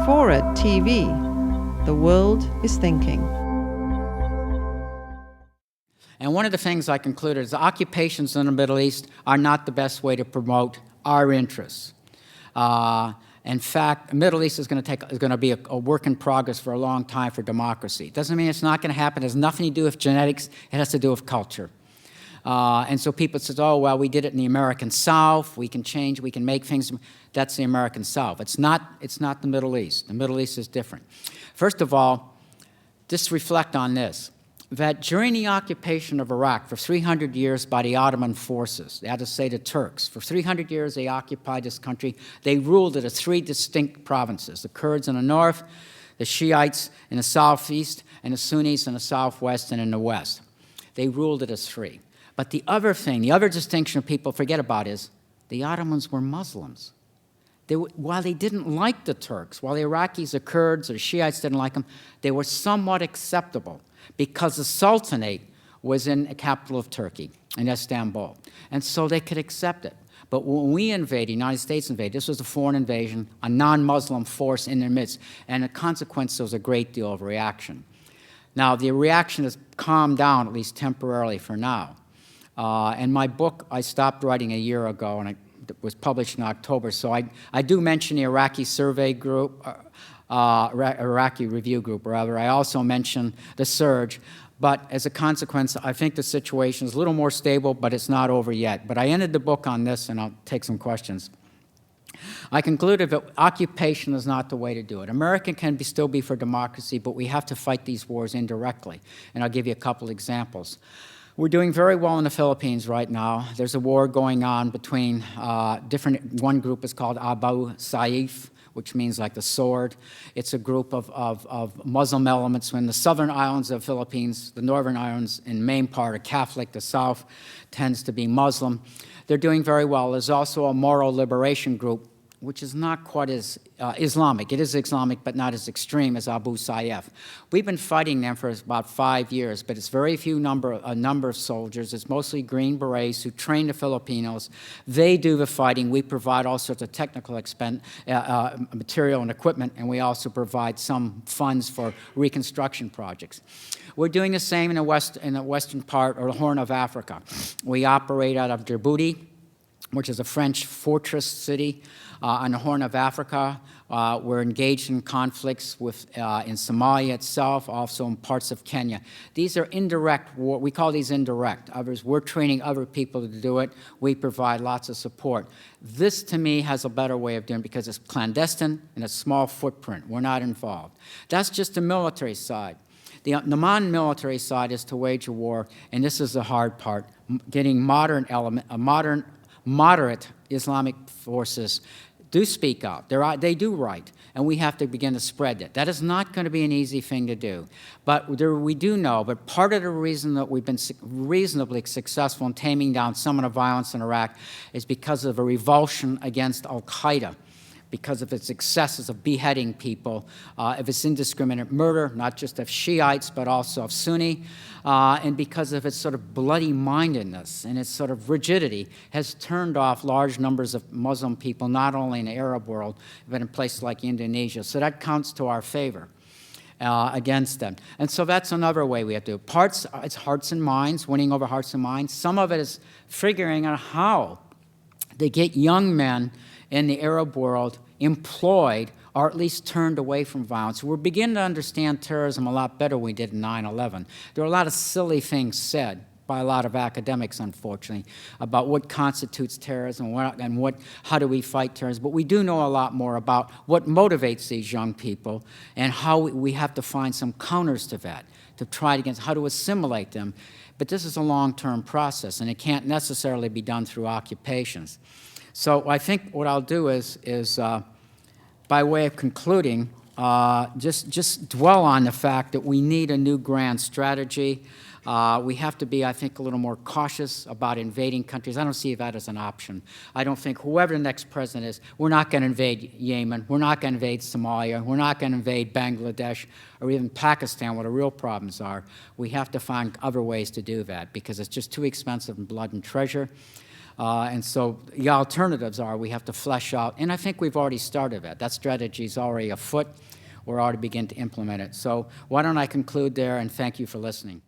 FORA.tv. The world is thinking. And one of the things I concluded is occupations in the Middle East are not the best way to promote our interests. In fact, the Middle East is going to be a work in progress for a long time for democracy. Doesn't mean it's not going to happen. It has nothing to do with genetics. It has to do with culture. And so people say, oh, well, we did it in the American South. We can change. We can make things. That's the American South. It's not the Middle East. The Middle East is different. First of all, just reflect on this, that during the occupation of Iraq for 300 years by the Ottoman forces, they had to say the Turks, for 300 years they occupied this country. They ruled it as three distinct provinces, the Kurds in the north, the Shiites in the southeast, and the Sunnis in the southwest and in the west. They ruled it as three. But the other thing, the other distinction people forget about is the Ottomans were Muslims. While they didn't like the Turks, while the Iraqis, the Kurds, or the Shiites didn't like them, they were somewhat acceptable because the Sultanate was in the capital of Turkey, in Istanbul. And so they could accept it. But when we invaded, the United States invaded, this was a foreign invasion, a non-Muslim force in their midst, and the consequence, there was a great deal of reaction. Now, the reaction has calmed down, at least temporarily for now. And my book, I stopped writing a year ago, and it was published in October. So I do mention the Iraqi survey group, Iraqi review group, rather. I also mention the surge. But as a consequence, I think the situation is a little more stable, but it's not over yet. But I ended the book on this, and I'll take some questions. I concluded that occupation is not the way to do it. America can still be for democracy, but we have to fight these wars indirectly. And I'll give you a couple examples. We're doing very well in the Philippines right now. There's a war going on between one group is called Abu Sayyaf, which means like the sword. It's a group of Muslim elements in the southern islands of the Philippines. The northern islands, in main part, are Catholic. The south tends to be Muslim. They're doing very well. There's also a moral liberation group, which is not quite as Islamic. It is Islamic, but not as extreme as Abu Sayyaf. We've been fighting them for about 5 years, but it's very few number of soldiers. It's mostly Green Berets who train the Filipinos. They do the fighting. We provide all sorts of technical material and equipment, and we also provide some funds for reconstruction projects. We're doing the same in the western part, or the Horn of Africa. We operate out of Djibouti, which is a French fortress city on the Horn of Africa. We're engaged in conflicts in Somalia itself, also in parts of Kenya. These are indirect war. We call these indirect. We're training other people to do it. We provide lots of support. This, to me, has a better way of doing it because it's clandestine and a small footprint. We're not involved. That's just the military side. The non-military side is to wage a war, and this is the hard part, getting moderate Islamic forces do speak out. They do write, and we have to begin to spread it. That is not going to be an easy thing to do. But we do know, but part of the reason that we've been reasonably successful in taming down some of the violence in Iraq is because of a revulsion against al-Qaeda, because of its excesses of beheading people, of its indiscriminate murder, not just of Shiites, but also of Sunni, and because of its sort of bloody-mindedness and its sort of rigidity, has turned off large numbers of Muslim people, not only in the Arab world, but in places like Indonesia. So that counts to our favor against them. And so that's another way we have to do it. It's hearts and minds, winning over hearts and minds. Some of it is figuring out how to get young men in the Arab world employed or at least turned away from violence. We're beginning to understand terrorism a lot better than we did in 9/11. There are a lot of silly things said by a lot of academics, unfortunately, about what constitutes terrorism and how do we fight terrorism. But we do know a lot more about what motivates these young people and how we have to find some counters to that, to try against how to assimilate them. But this is a long-term process, and it can't necessarily be done through occupations. So I think what I'll do is by way of concluding, just dwell on the fact that we need a new grand strategy. We have to be, I think, a little more cautious about invading countries. I don't see that as an option. I don't think whoever the next president is, we're not going to invade Yemen, we're not going to invade Somalia, we're not going to invade Bangladesh or even Pakistan, where the real problems are. We have to find other ways to do that because it's just too expensive in blood and treasure. And so the alternatives are we have to flesh out, and I think we've already started that. That strategy is already afoot. We're already beginning to implement it. So why don't I conclude there, and thank you for listening.